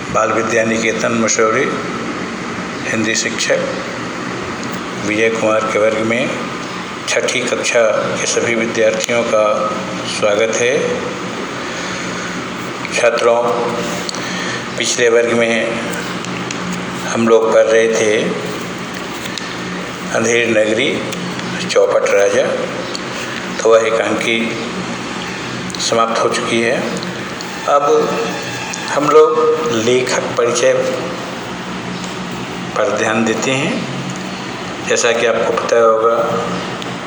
बाल विद्या निकेतन मसूरी हिंदी शिक्षक विजय कुमार के वर्ग में छठी कक्षा के सभी विद्यार्थियों का स्वागत है। छात्रों, पिछले वर्ग में हम लोग पढ़ रहे थे अंधेरी नगरी चौपट राजा, तो वह एकांकी समाप्त हो चुकी है। अब हम लोग लेखक परिचय पर ध्यान देते हैं। जैसा कि आपको पता होगा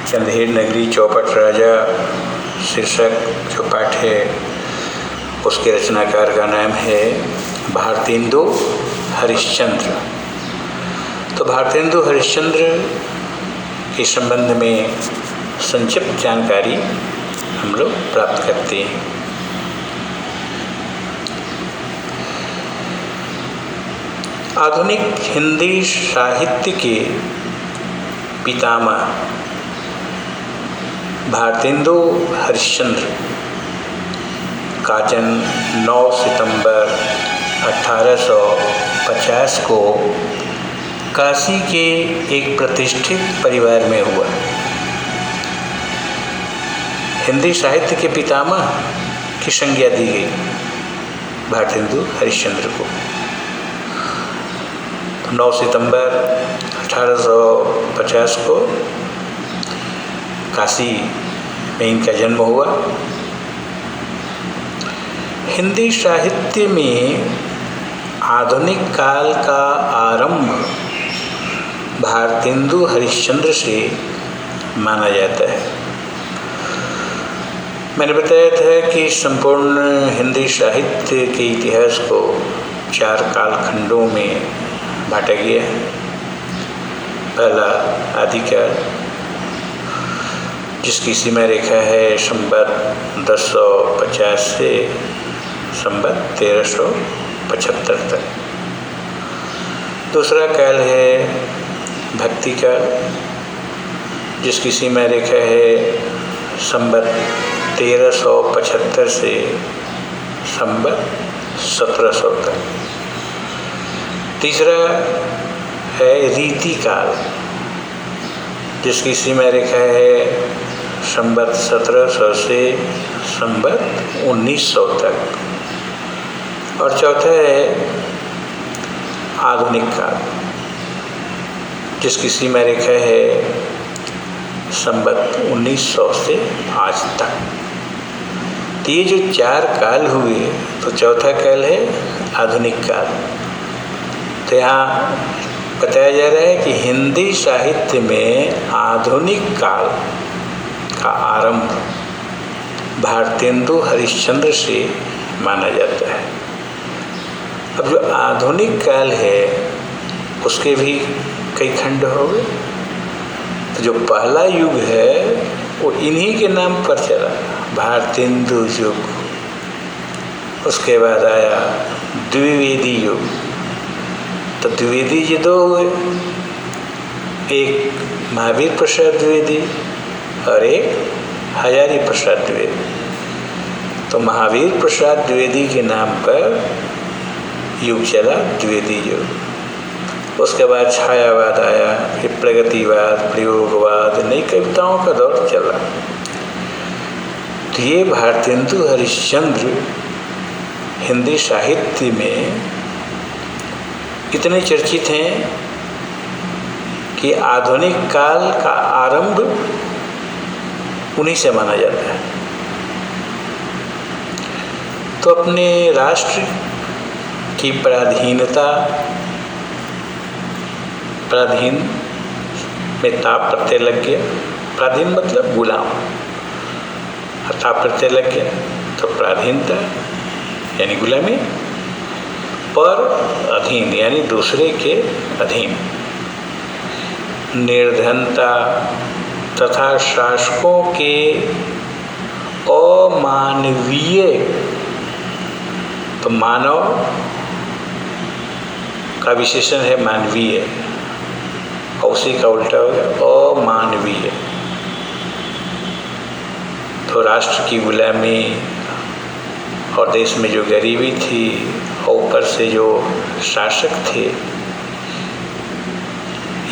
कि अंधेरी नगरी चौपट राजा शीर्षक जो पाठ है उसके रचनाकार का नाम है भारतेंदु हरिश्चंद्र। तो भारतेंदु हरिश्चंद्र के संबंध में संक्षिप्त जानकारी हम लोग प्राप्त करते हैं। आधुनिक हिंदी साहित्य के पितामह भारतेंदु हरिश्चंद्र का जन्म 9 सितंबर 1850 को काशी के एक प्रतिष्ठित परिवार में हुआ। हिंदी साहित्य के पितामह की संज्ञा दी गई भारतेंदु हरिश्चंद्र को। 9 सितंबर 1850 को काशी में इनका जन्म हुआ। हिंदी साहित्य में आधुनिक काल का आरंभ भारतेंदु हरिश्चंद्र से माना जाता है। मैंने बताया था कि संपूर्ण हिंदी साहित्य के इतिहास को 4 कालखंडों में बांटा गया है। पहला आदिकाल, जिसकी सीमा रेखा है संवत 1050 से संवत 1375 तक। दूसरा काल है भक्ति काल, जिसकी सीमा रेखा है संवत 1375 से संवत 1700 तक। तीसरा है रीति काल, जिसकी सीमा रेखा है संवत 1700 से संवत 1900 तक। और चौथा है आधुनिक काल, जिसकी सीमा रेखा है संवत 1900 से आज तक। तो ये जो 4 काल हुए, तो चौथा काल है आधुनिक काल। तो यहाँ बताया जा रहा है कि हिंदी साहित्य में आधुनिक काल का आरंभ भारतेंदु हरिश्चंद्र से माना जाता है। अब जो आधुनिक काल है उसके भी कई खंड हो गए। तो जो पहला युग है वो इन्हीं के नाम पर चला, भारतेंदु युग। उसके बाद आया द्विवेदी युग। तो द्विवेदी जी 2 हुए, एक महावीर प्रसाद द्विवेदी और एक हजारी प्रसाद द्विवेदी। तो महावीर प्रसाद द्विवेदी के नाम पर युग चला द्विवेदी युग। उसके बाद छायावाद आया, फिर प्रगतिवाद, प्रयोगवाद, नई कविताओं का दौर चला। तो ये भारतेंदु हरिश्चंद्र हिंदी साहित्य में इतने चर्चित हैं कि आधुनिक काल का आरंभ उन्हीं से माना जाता है। तो अपने राष्ट्र की पराधीन में ताप प्रत्यय लग गया। पराधीन मतलब गुलाम, ताप प्रत्यय लग गया तो पराधीनता यानी गुलामी, पर अधीन यानी दूसरे के अधीन। निर्धनता तथा शासकों के अमानवीय, तो मानव का विशेषण है मानवीय, और उसी का उल्टा हो गया अमानवीय। तो राष्ट्र की गुलामी और देश में जो गरीबी थी और ऊपर से जो शासक थे,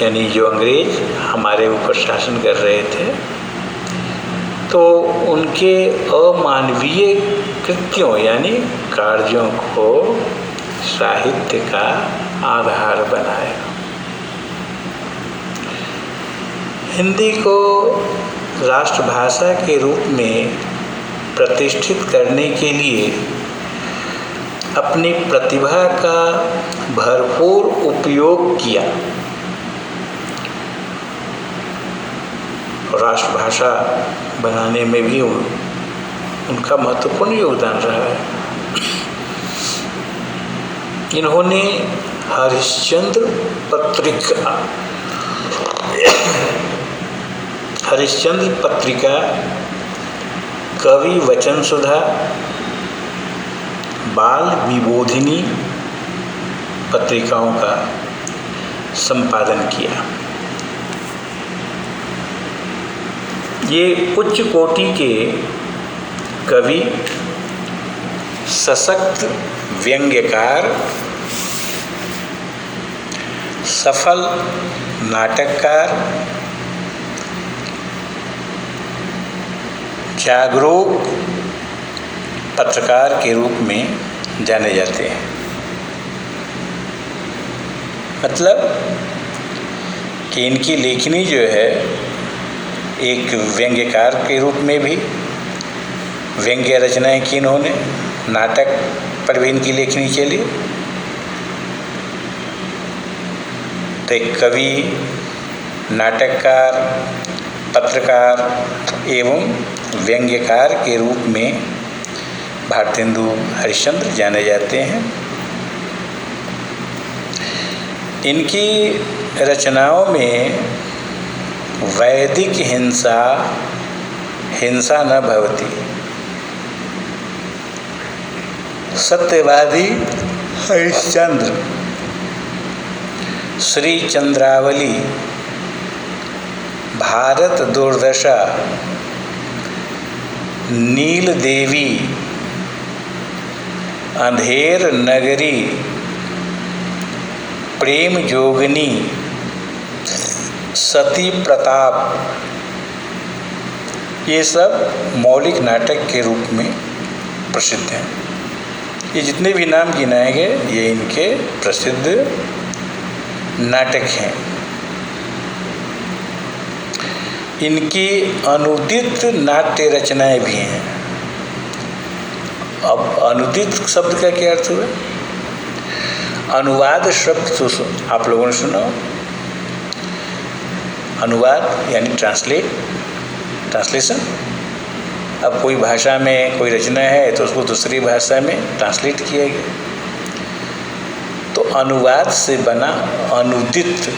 यानी जो अंग्रेज हमारे ऊपर शासन कर रहे थे, तो उनके अमानवीय कृत्यों यानी कार्यों को साहित्य का आधार बनाया। हिंदी को राष्ट्रभाषा के रूप में प्रतिष्ठित करने के लिए अपनी प्रतिभा का भरपूर उपयोग किया। राष्ट्रभाषा बनाने में भी उनका महत्वपूर्ण योगदान रहा है। इन्होंने हरिश्चंद्र पत्रिका, कवि वचन सुधा, बाल विबोधिनी पत्रिकाओं का संपादन किया। ये उच्च कोटि के कवि, सशक्त व्यंग्यकार, सफल नाटककार, जागरूक पत्रकार के रूप में जाने जाते हैं। मतलब कि इनकी लेखनी जो है एक व्यंग्यकार के रूप में भी व्यंग्य रचनाएं की इन्होंने, नाटक पर भी इनकी लेखनी चली। तो एक कवि, नाटककार, पत्रकार एवं व्यंग्यकार के रूप में भारतेंदु हरिश्चंद्र जाने जाते हैं। इनकी रचनाओं में वैदिक हिंसा न भवति, सत्यवादी हरिश्चंद्र, श्री चंद्रावली, भारत दुर्दशा, नील देवी, अंधेर नगरी, प्रेम जोगनी, सती प्रताप, ये सब मौलिक नाटक के रूप में प्रसिद्ध हैं। ये जितने भी नाम गिनाए गए ये इनके प्रसिद्ध नाटक हैं। इनकी अनुदित नाट्य रचनाएं भी हैं। अब अनुदित शब्द का क्या अर्थ हुआ? अनुवाद शब्द तो आप लोगों ने सुना। अनुवाद यानी ट्रांसलेशन। अब कोई भाषा में कोई रचना है तो उसको दूसरी भाषा में ट्रांसलेट किया गया, तो अनुवाद से बना अनुदित।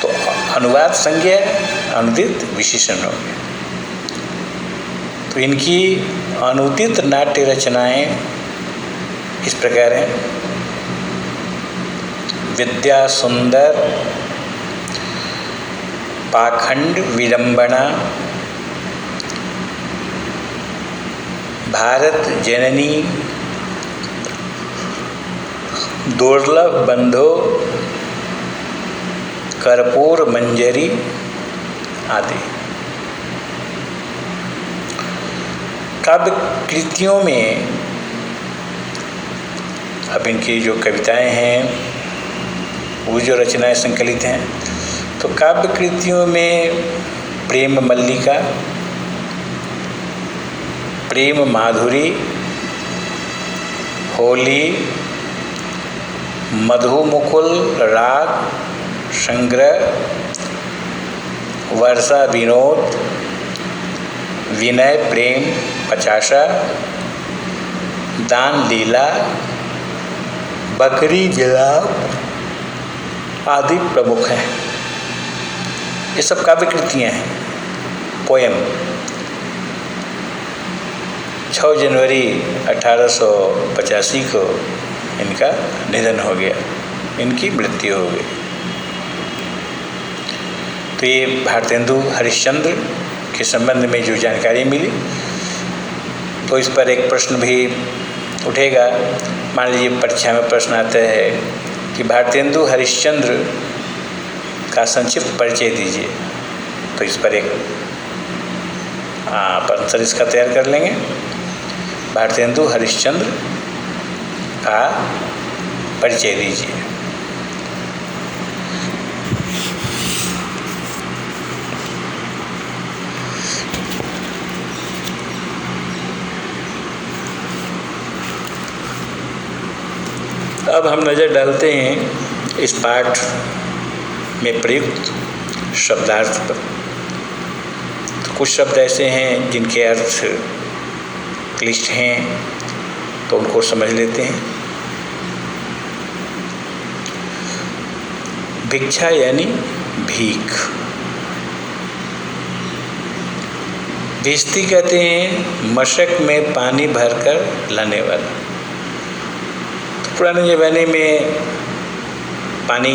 तो अनुवाद संज्ञा, अनुदित विशेषण हो गया। तो इनकी अनुदित नाट्य रचनाएं इस प्रकार हैं: विद्या सुंदर, पाखंड विडंबना, भारत जननी, दुर्लभ बंधो, कर्पूर मंजरी आदि। काव्य कृतियों में अब इनकी जो कविताएं हैं, वो जो रचनाएं संकलित हैं, तो काव्य कृतियों में प्रेम मल्लिका, प्रेम माधुरी, होली, मधुमुकुल राग संग्रह, वर्षा विनोद, विनय प्रेम पचासा, दान लीला, बकरी विलाप आदि प्रमुख हैं। ये सब काव्य कृतियाँ हैं, पोएम। 6 जनवरी 1885 को इनका निधन हो गया, इनकी मृत्यु हो गई। तो ये भारतेंदु हरिश्चंद्र के संबंध में जो जानकारी मिली, तो इस पर एक प्रश्न भी उठेगा। मान लीजिए परीक्षा में प्रश्न आता है कि भारतेंदु हरिश्चंद्र का संक्षिप्त परिचय दीजिए, तो इस पर एक आप आंसर इसका तैयार कर लेंगे। भारतेंदु हरिश्चंद्र का परिचय दीजिए। अब हम नज़र डालते हैं इस पाठ में प्रयुक्त शब्दार्थ पर। तो कुछ शब्द ऐसे हैं जिनके अर्थ क्लिष्ट हैं, तो उनको समझ लेते हैं। भिक्षा यानी भीख। भिस्ती कहते हैं मशक में पानी भरकर लाने वाला। तो पुराने ज़माने में पानी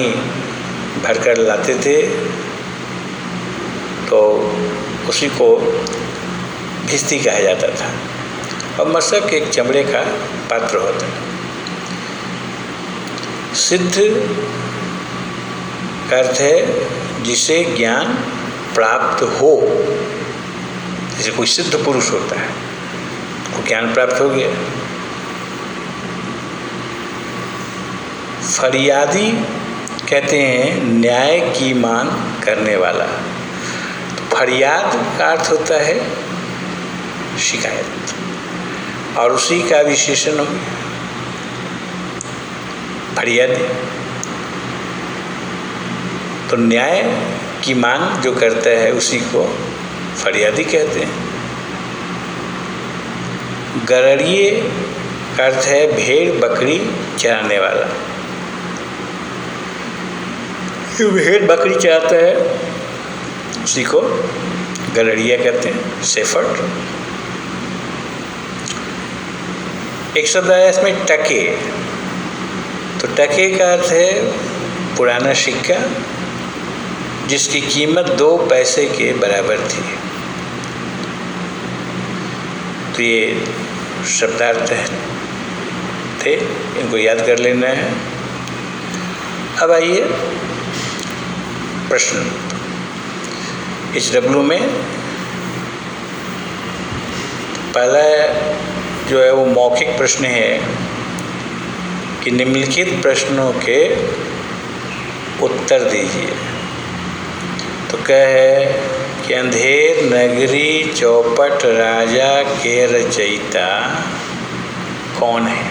भरकर लाते थे, तो उसी को भिस्ती कहा जाता था। और मशक एक चमड़े का पात्र होता है। सिद्ध का अर्थ है जिसे ज्ञान प्राप्त हो। जैसे कोई सिद्ध पुरुष होता है, तो ज्ञान प्राप्त हो गया। फरियादी कहते हैं न्याय की मांग करने वाला। तो फरियाद का अर्थ होता है शिकायत, और उसी का विशेषण हो गया फरियादी। तो न्याय की मांग जो करता है उसी को फरियादी कहते हैं। गरड़िए का अर्थ है भेड़ बकरी चराने वाला। जो भेड़ बकरी चराता है उसी को गरड़िया कहते हैं, शेफर्ड। एक शब्द आया इसमें टके। तो टके का अर्थ है पुराना सिक्का जिसकी कीमत 2 पैसे के बराबर थी। तो ये शब्दार्थ थे, इनको याद कर लेना है। अब आइए प्रश्न। HW में पहला जो है वो मौखिक प्रश्न है कि निम्नलिखित प्रश्नों के उत्तर दीजिए। तो क्या है कि अंधेर नगरी चौपट राजा के रचयिता कौन है?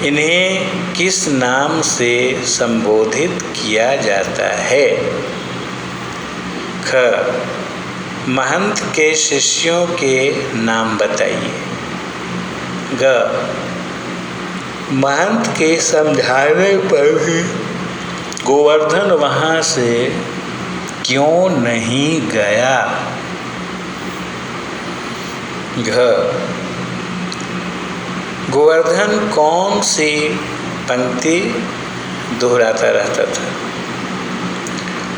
इन्हें किस नाम से संबोधित किया जाता है? ख महंत के शिष्यों के नाम बताइए। ग महंत के समझाने पर भी गोवर्धन वहाँ से क्यों नहीं गया? घ गोवर्धन कौन सी पंक्ति दोहराता रहता था?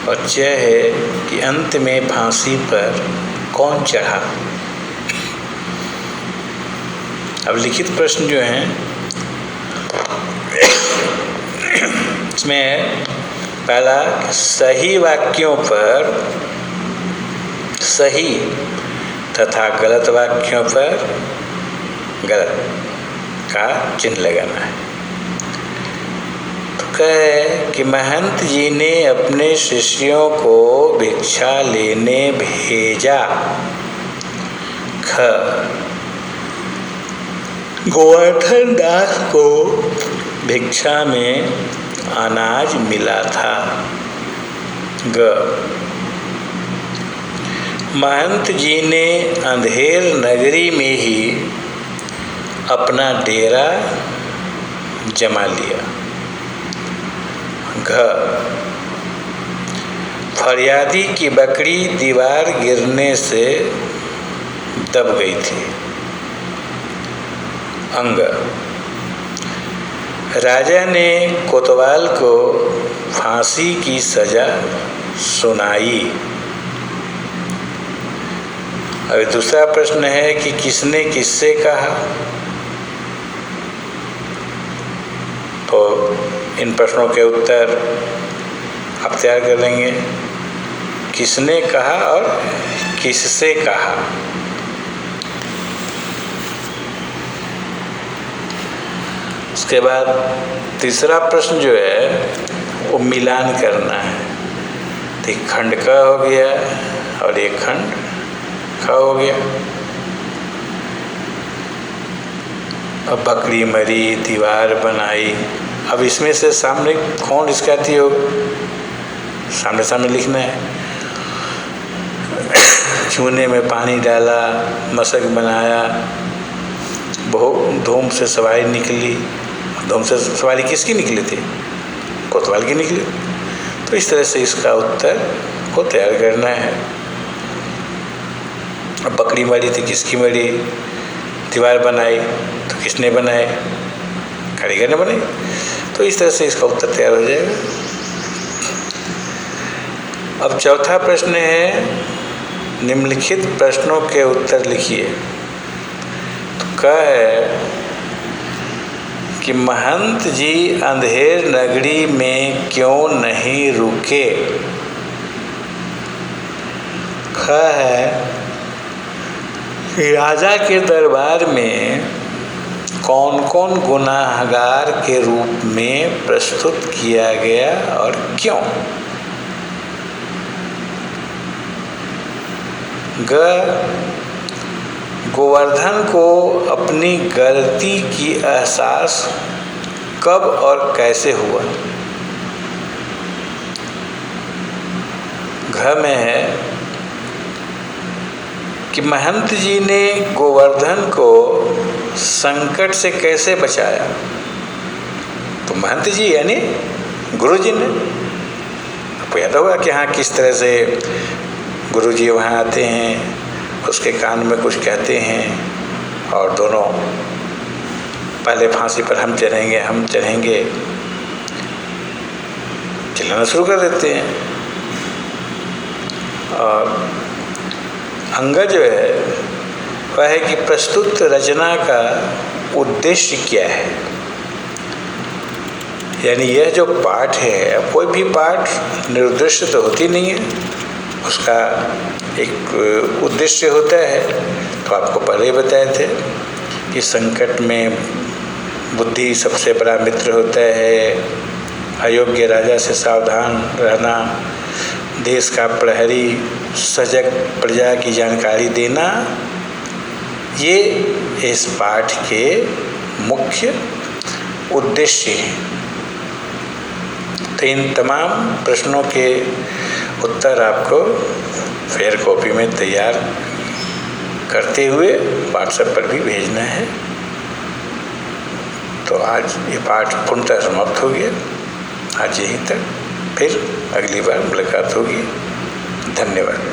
और च है कि अंत में फांसी पर कौन चढ़ा? अब लिखित प्रश्न जो हैं इसमें पहला सही वाक्यों पर सही तथा गलत वाक्यों पर गलत का चिन्ह लगाना है। तो कहे कि महंत जी ने अपने शिष्यों को भिक्षा लेने भेजा। ख गोवर्धन दास को भिक्षा में अनाज मिला था। ग महंत जी ने अंधेर नगरी में ही अपना डेरा जमा लिया। घ फरियादी की बकरी दीवार गिरने से दब गई थी। अंग राजा ने कोतवाल को फांसी की सजा सुनाई। अब दूसरा प्रश्न है कि किसने किससे कहा? तो इन प्रश्नों के उत्तर आप तैयार कर लेंगे। किसने कहा और किससे कहा। उसके बाद तीसरा प्रश्न जो है वो मिलान करना है। तो एक खंड का हो गया और एक खंड का हो गया। अब बकरी मरी, दीवार बनाई। अब इसमें से सामने कौन इसका थी हो, सामने सामने लिखना है। चूने में पानी डाला, मशक बनाया, बहुत धूम से सवारी निकली। धूम से सवारी किसकी निकली थी? कोतवाल की निकली। तो इस तरह से इसका उत्तर को तैयार करना है। अब बकरी मरी थी, किसकी मरी? दीवार बनाई तो किसने बनाई? कारीगर ने बनाई। तो इस तरह से इसका उत्तर तैयार हो जाएगा। अब चौथा प्रश्न है, निम्नलिखित प्रश्नों के उत्तर लिखिए। तो क्या है कि महंत जी अंधेर नगरी में क्यों नहीं रुके? क्या है कि राजा के दरबार में कौन कौन गुनाहगार के रूप में प्रस्तुत किया गया और क्यों? गोवर्धन को अपनी गलती की एहसास कब और कैसे हुआ? घ में है कि महंत जी ने गोवर्धन को संकट से कैसे बचाया? तो महंत जी यानी गुरु जी ने। आपको याद होगा कि हाँ, किस तरह से गुरु जी वहाँ आते हैं, उसके कान में कुछ कहते हैं और दोनों पहले फांसी पर हम चढ़ेंगे चिल्लाना शुरू कर देते हैं। और अंगद जो है वह है कि प्रस्तुत रचना का उद्देश्य क्या है। यानी यह जो पाठ है, कोई भी पाठ निरुद्देश्य तो होती नहीं है, उसका एक उद्देश्य होता है। तो आपको पहले ही बताए थे कि संकट में बुद्धि सबसे बड़ा मित्र होता है, अयोग्य राजा से सावधान रहना, देश का प्रहरी, सजग प्रजा की जानकारी देना, ये इस पाठ के मुख्य उद्देश्य हैं। तो इन तमाम प्रश्नों के उत्तर आपको फेयर कॉपी में तैयार करते हुए व्हाट्सएप पर भी भेजना है। तो आज ये पाठ पूर्णतः समाप्त हो गया। आज यहीं तक, फिर अगली बार मुलाकात होगी। धन्यवाद।